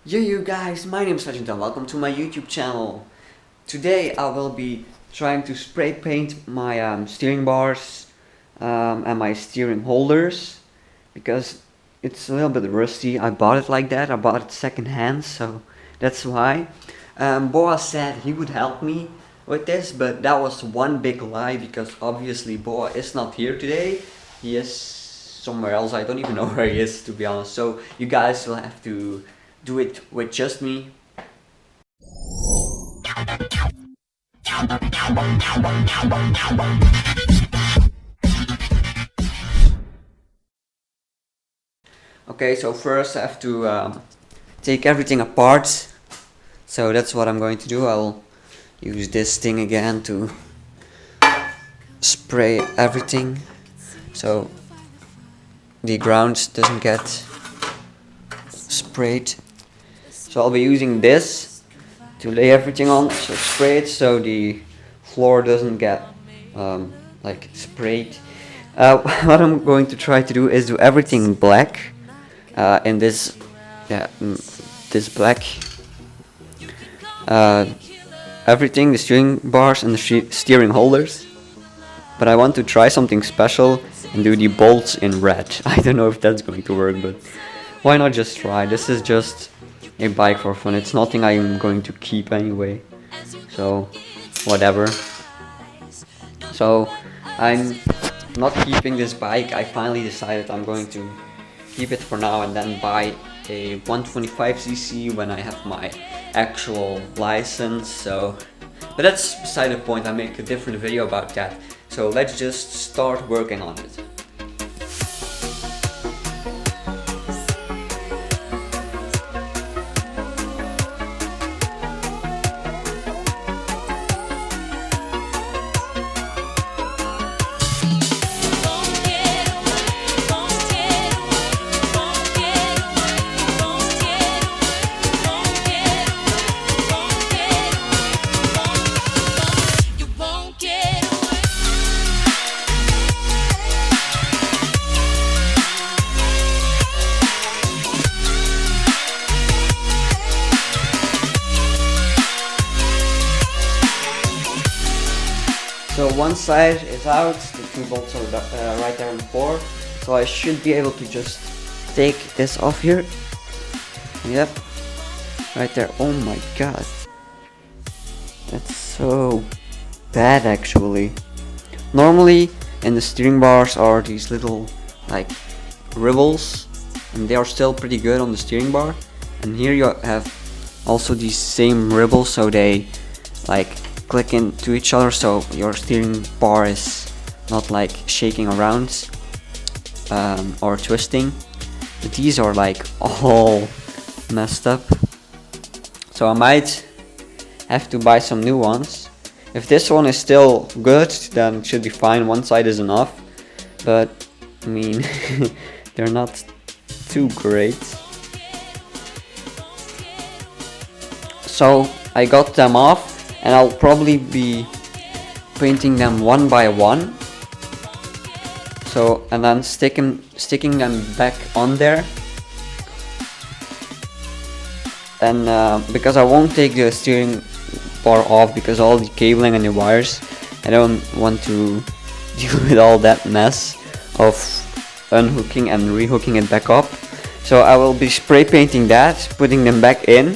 Yo you guys, my name is Sajid and welcome to my YouTube channel. Today I will be trying to spray paint my steering bars and my steering holders because it's a little bit rusty. I bought it like that, I bought it second hand, so that's why. Boa said he would help me with this, but that was one big lie because obviously Boa is not here today. He is somewhere else, I don't even know where he is to be honest, so you guys will have to do it with just me. Okay, so first I have to take everything apart. So that's what I'm going to do. I'll use this thing again to spray everything so the ground doesn't get sprayed. So I'll be using this to lay everything on, so spray it so the floor doesn't get like sprayed. What I'm going to try to do is do everything black in this this black everything, the steering bars and the steering holders, but I want to try something special and do the bolts in red. I don't know if that's going to work, but why not just try? This is just a bike for fun. It's nothing I'm going to keep anyway, so whatever. So I'm not keeping this bike. I finally decided I'm going to keep it for now and then buy a 125cc when I have my actual license. So, but that's beside the point. I make a different video about that. So let's just start working on it. So one side is out, the two bolts are right there on the floor, so I should be able to just take this off here. Yep, right there. Oh my god, that's so bad actually. Normally in the steering bars are these little like rivels, and they are still pretty good on the steering bar, and here you have also these same rivels, so they like click into each other, so your steering bar is not like shaking around or twisting. But these are like all messed up, so I might have to buy some new ones. If this one is still good, then it should be fine. One side is enough, but I mean they're not too great. So I got them off, and I'll probably be painting them one by one. So, and then sticking them back on there. And because I won't take the steering bar off because all the cabling and the wires, I don't want to deal with all that mess of unhooking and rehooking it back up. So I will be spray painting that, putting them back in,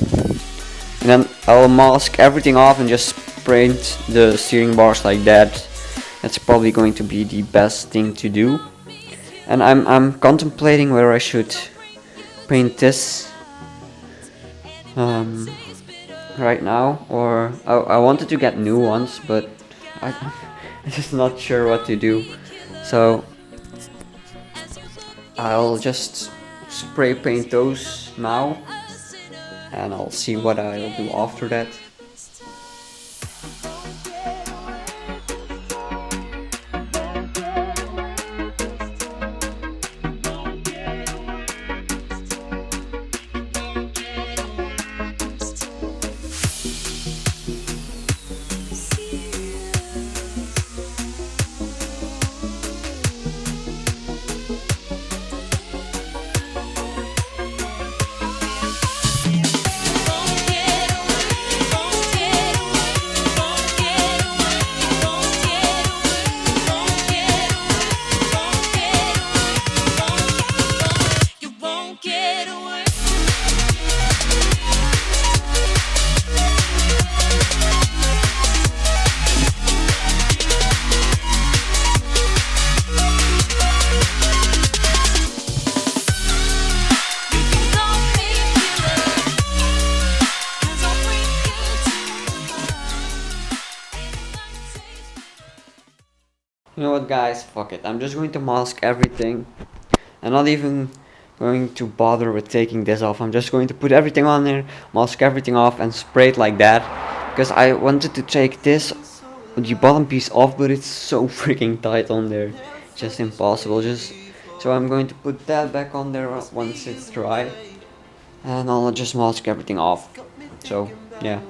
and then I'll mask everything off and just paint the steering bars like that. That's probably going to be the best thing to do. And I'm contemplating whether I should paint this right now, or I wanted to get new ones, but I'm just not sure what to do. So I'll just spray paint those now, and I'll see what I'll do after that. You know what, guys? Fuck it. I'm just going to mask everything. I'm not even going to bother with taking this off. I'm just going to put everything on there, mask everything off, and spray it like that. Because I wanted to take this, the bottom piece off, but it's so freaking tight on there. Just impossible. So I'm going to put that back on there once it's dry. And I'll just mask everything off. So, yeah.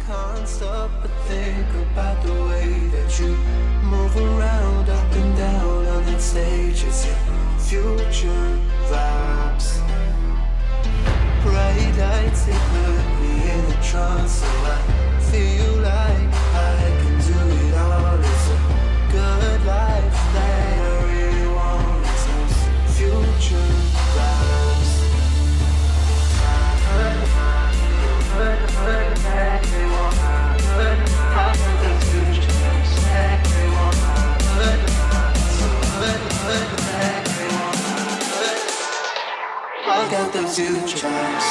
Can't stop but think about the way that you move around up and down on that stage. It's your future vibes. Bright lights, they put me in a trance. So I feel like I can do it all. It's a good life that I really want. It's those future vibes. I got those future vibes.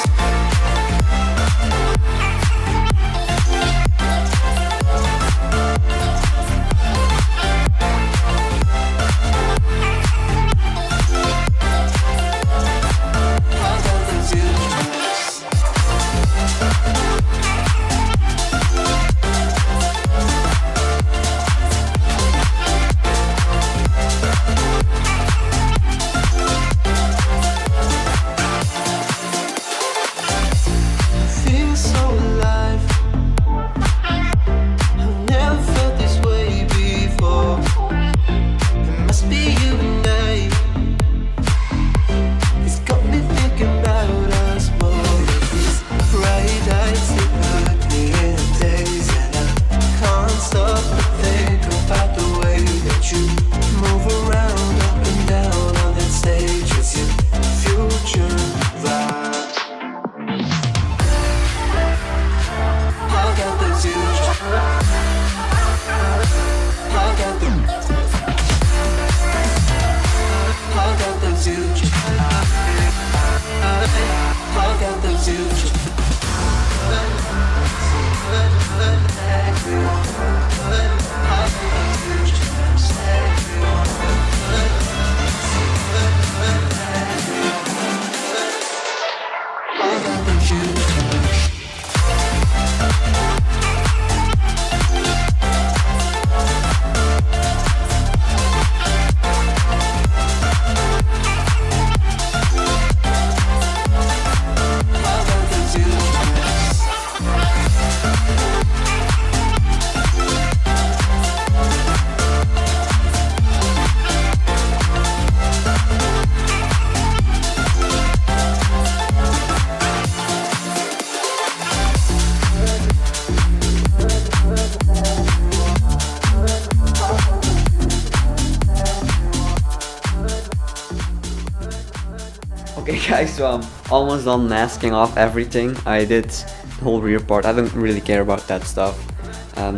Okay guys, so I'm almost done masking off everything. I did the whole rear part. I don't really care about that stuff.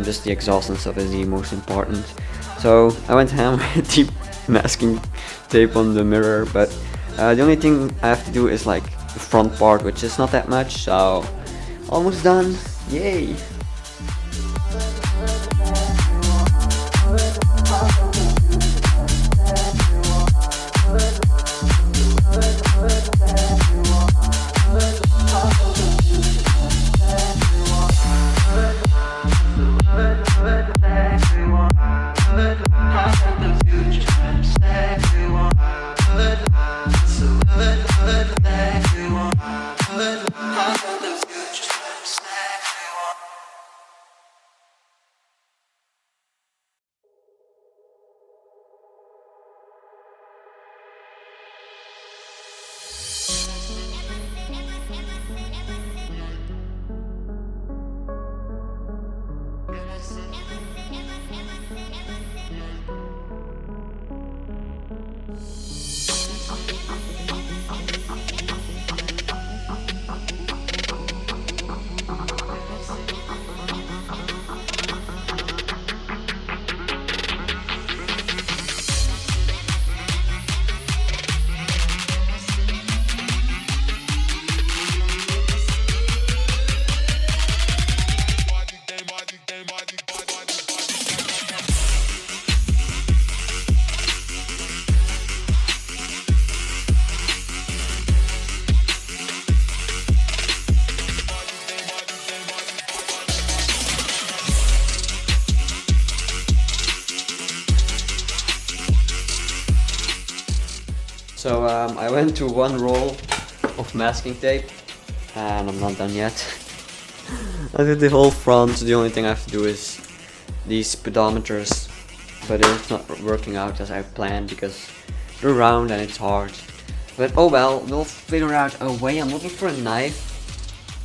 Just the exhaust and stuff is the most important. So I went ham with the masking tape on the mirror, but the only thing I have to do is like the front part, which is not that much, so almost done. Yay! So I went to one roll of masking tape, and I'm not done yet. I did the whole front. The only thing I have to do is these pedometers, but it's not working out as I planned because they're round and it's hard. But oh well, we'll figure out a way. I'm looking for a knife,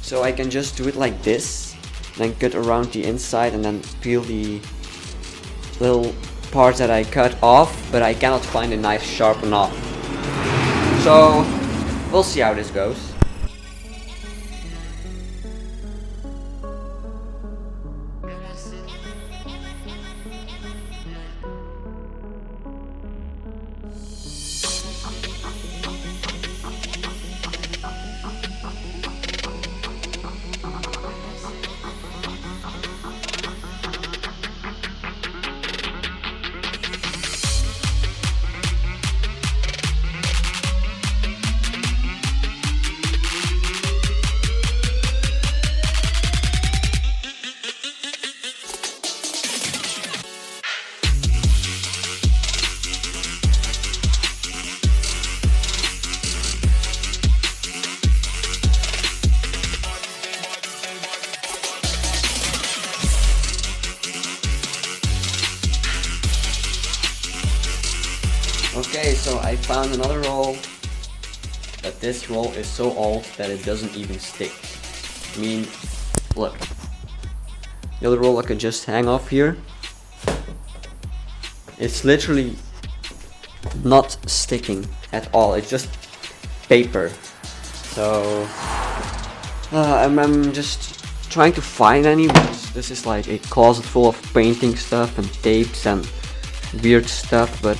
so I can just do it like this, then cut around the inside and then peel the little parts that I cut off, but I cannot find a knife sharp enough. So we'll see how this goes. Okay, so I found another roll, but this roll is so old that it doesn't even stick. I mean, look. The other roll I could just hang off here. It's literally not sticking at all. It's just paper. So I'm just trying to find any. This is like a closet full of painting stuff and tapes and weird stuff, but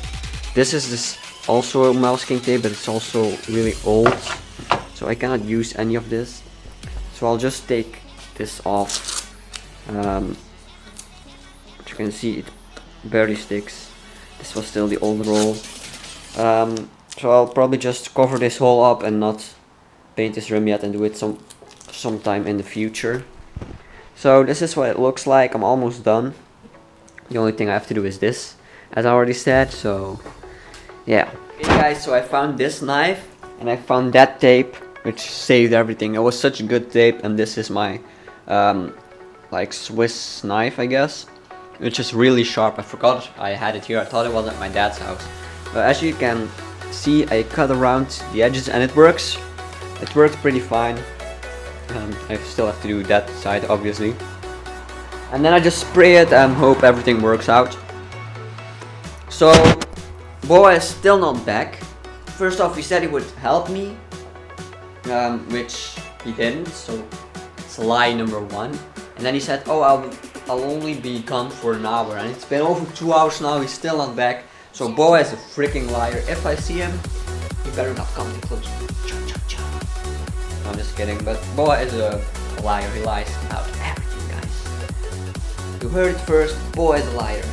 this also a masking tape, but it's also really old, so I cannot use any of this. So I'll just take this off. As you can see, it barely sticks. This was still the old roll. So I'll probably just cover this hole up and not paint this room yet, and do it sometime in the future. So this is what it looks like. I'm almost done. The only thing I have to do is this, as I already said. So yeah. Okay guys, so I found this knife and I found that tape, which saved everything. It was such good tape, and this is my like Swiss knife, I guess, which is really sharp. I forgot I had it here. I thought it was at my dad's house. But as you can see, I cut around the edges and it works. It worked pretty fine. I still have to do that side, obviously. And then I just spray it and hope everything works out. So Boa is still not back. First off, he said he would help me, which he didn't, so it's lie number one. And then he said, oh, I'll only be gone for an hour, and it's been over 2 hours now. He's still not back. So Boa is a freaking liar. If I see him, he better not come too close. I'm just kidding, but Boa is a liar. He lies about everything, guys. You heard it first. Boa is a liar.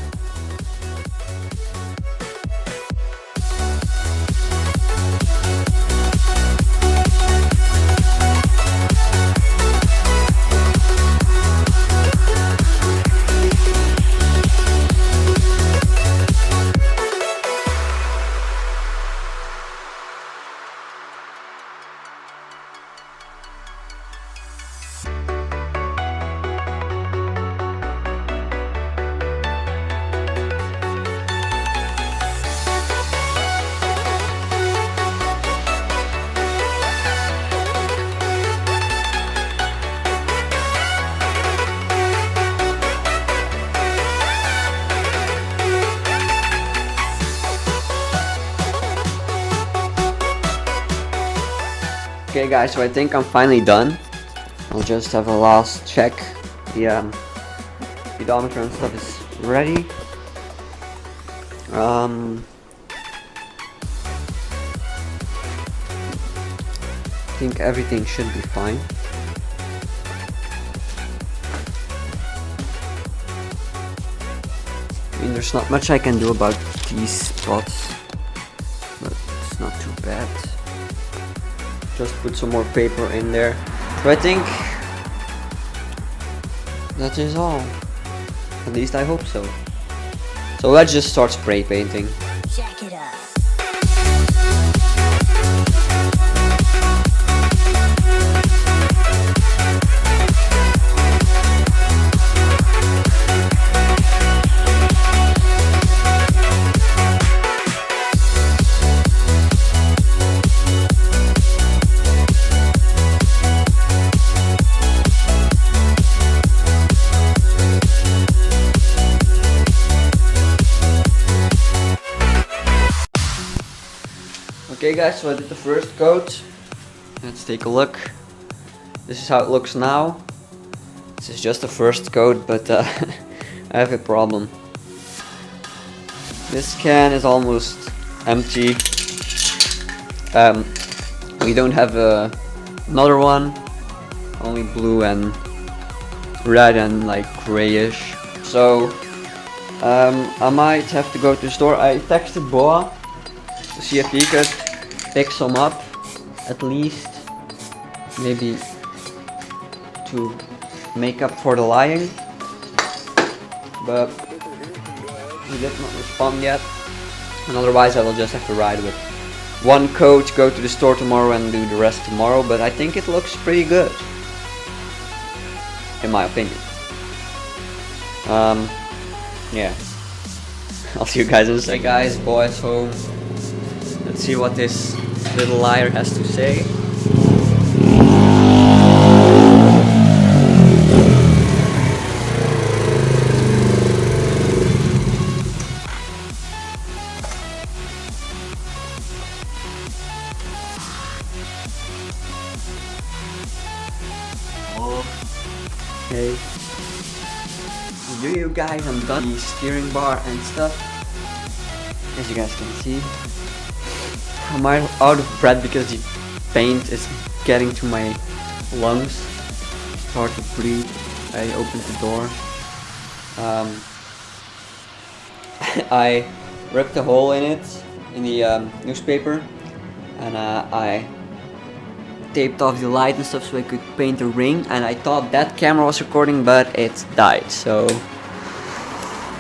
Okay guys, so I think I'm finally done. I'll just have a last check. The pedometer and stuff is ready. I think everything should be fine. I mean, there's not much I can do about these spots, but it's not too bad. Just put some more paper in there. So I think that is all. At least I hope so. So let's just start spray painting. Check it out. Okay guys, so I did the first coat. Let's take a look. This is how it looks now. This is just the first coat, but I have a problem. This can is almost empty. We don't have another one. Only blue and red and like grayish. So I might have to go to the store. I texted Boa to see if he could pick some up, at least maybe to make up for the lying, but he did not respond yet, and otherwise I will just have to ride with one coat, go to the store tomorrow and do the rest tomorrow. But I think it looks pretty good, in my opinion. Yeah. I'll see you guys in a second. Hey guys, boys home. Let's see what this little liar has to say. Okay. You guys, I'm done the steering bar and stuff. As you guys can see, I'm out of breath because the paint is getting to my lungs. It's hard to breathe. I opened the door. I ripped a hole in it, in the newspaper, and I taped off the light and stuff so I could paint a ring, and I thought that camera was recording, but it died, so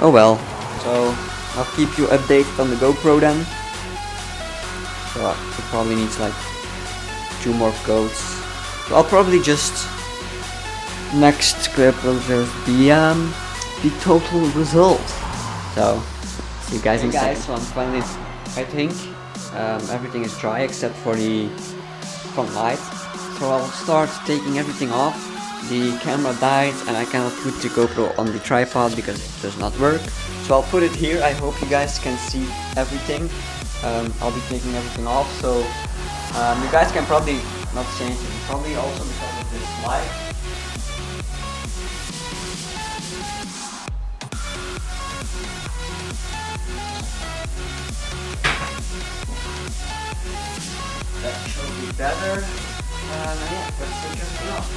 oh well. So I'll keep you updated on the GoPro then. So it probably needs like 2 more coats. So I'll probably just, next clip will just be the total result. So see you guys in a second. So I'm finally, I think everything is dry except for the front light. So I'll start taking everything off. The camera died and I cannot put the GoPro on the tripod because it does not work. So I'll put it here. I hope you guys can see everything. I'll be taking everything off, so you guys can probably not see anything. Probably also because of this light. That should be better. Yeah, let's take everything off.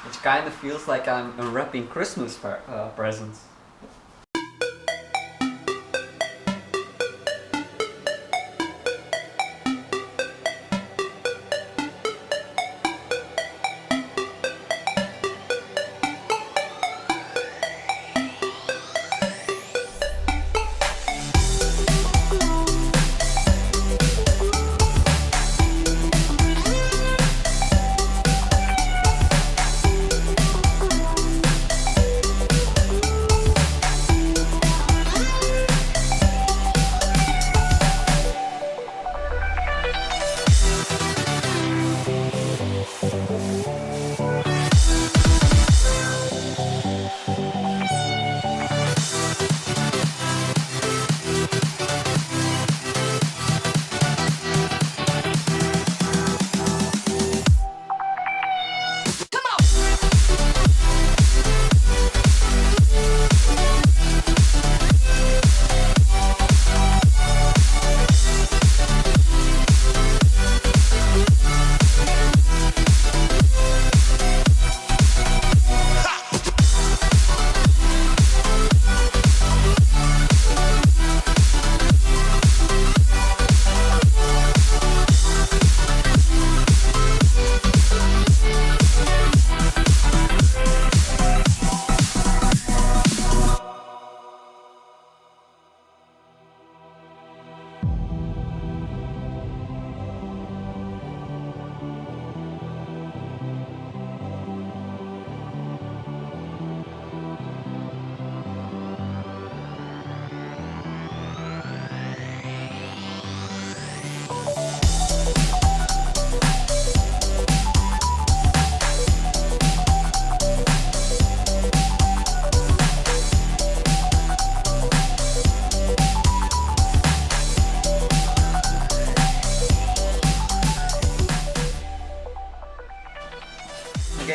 It kind of feels like I'm unwrapping Christmas presents.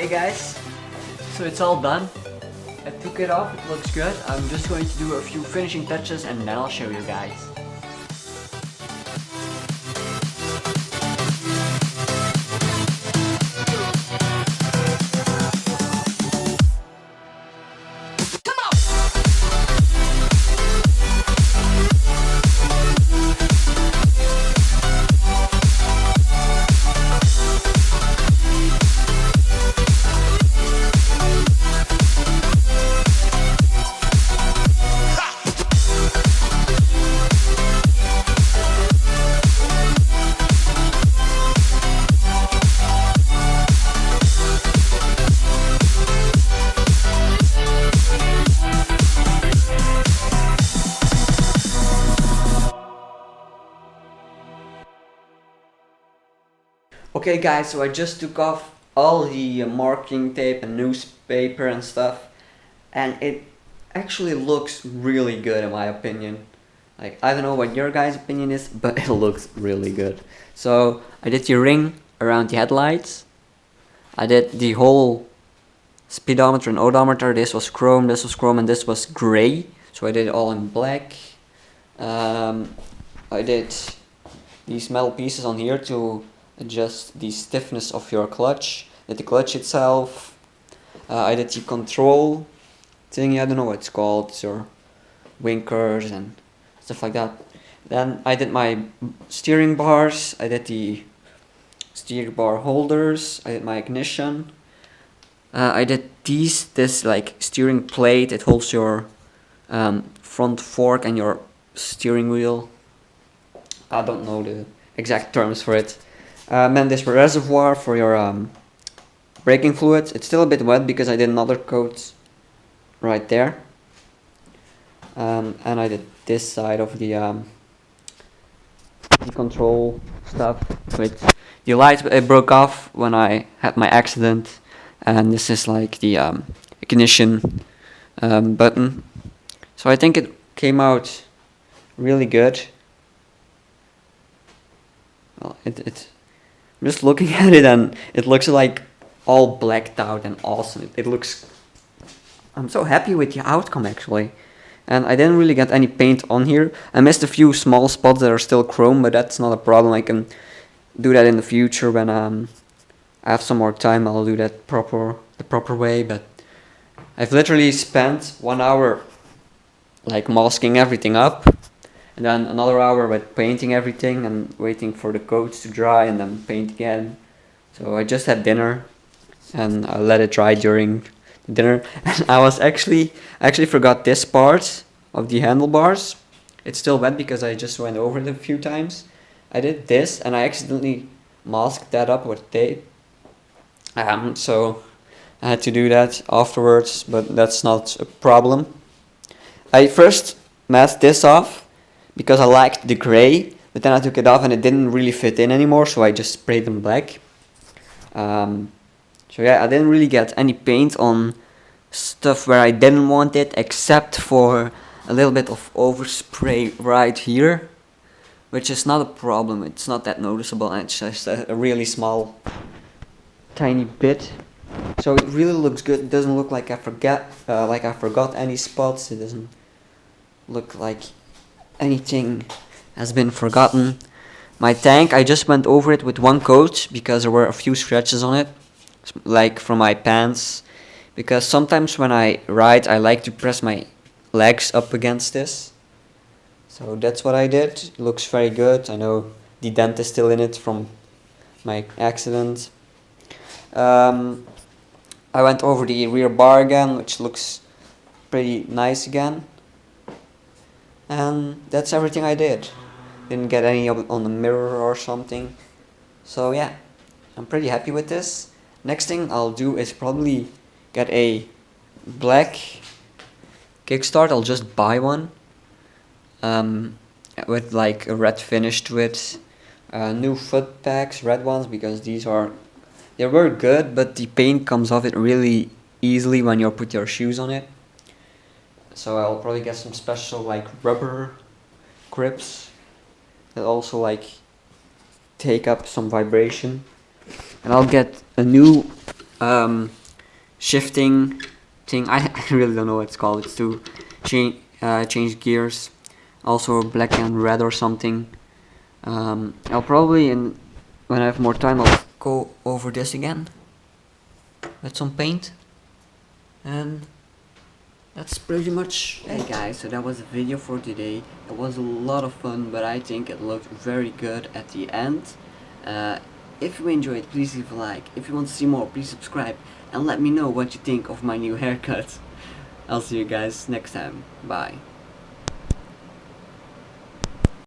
Okay guys, so it's all done. I took it off, it looks good. I'm just going to do a few finishing touches and then I'll show you guys. Okay guys, so I just took off all the marking tape and newspaper and stuff, and it actually looks really good in my opinion. Like, I don't know what your guys' opinion is, but it looks really good. So I did the ring around the headlights. I did the whole speedometer and odometer. This was chrome, and this was gray. So I did it all in black. I did these metal pieces on here to adjust the stiffness of your clutch. Did the clutch itself. I did the control thing. I don't know what it's called. It's your winkers and stuff like that. Then I did my steering bars. I did the steering bar holders. I did my ignition. I did this like steering plate. It holds your front fork and your steering wheel. I don't know the exact terms for it. Then this reservoir for your braking fluid. It's still a bit wet because I did another coat right there. And I did this side of the control stuff. With the light broke off when I had my accident, and this is like the ignition button. So I think it came out really good. Well, I'm just looking at it and it looks like all blacked out and awesome. I'm so happy with the outcome actually. And I didn't really get any paint on here. I missed a few small spots that are still chrome, but that's not a problem. I can do that in the future when I have some more time. I'll do that the proper way. But I've literally spent 1 hour like masking everything up, and then another hour with painting everything and waiting for the coats to dry and then paint again. So I just had dinner and I let it dry during dinner. And I actually forgot this part of the handlebars. It's still wet because I just went over it a few times. I did this and I accidentally masked that up with tape. So I had to do that afterwards, but that's not a problem. I first masked this off because I liked the gray, but then I took it off and it didn't really fit in anymore, so I just sprayed them black. So yeah, I didn't really get any paint on stuff where I didn't want it, except for a little bit of overspray right here, which is not a problem. It's not that noticeable, and it's just a really small, tiny bit. So it really looks good. It doesn't look like I forgot any spots. It doesn't look like anything has been forgotten. My tank, I just went over it with one coat because there were a few scratches on it, like from my pants. Because sometimes when I ride, I like to press my legs up against this. So that's what I did. It looks very good. I know the dent is still in it from my accident. I went over the rear bar again, which looks pretty nice again. And that's everything I did. Didn't get any on the mirror or something. So yeah, I'm pretty happy with this. Next thing I'll do is probably get a black kickstart. I'll just buy one with like a red finish to it. New foot packs, red ones, because they were good, but the paint comes off it really easily when you put your shoes on it. So I'll probably get some special like rubber grips that also like take up some vibration. And I'll get a new shifting thing. I really don't know what it's called. It's to change gears. Also black and red or something. I'll probably, when I have more time, I'll go over this again with some paint. And that's pretty much it, guys. So that was the video for today. It was a lot of fun, but I think it looked very good at the end. If you enjoyed, please leave a like. If you want to see more, please subscribe and let me know what you think of my new haircut. I'll see you guys next time. Bye.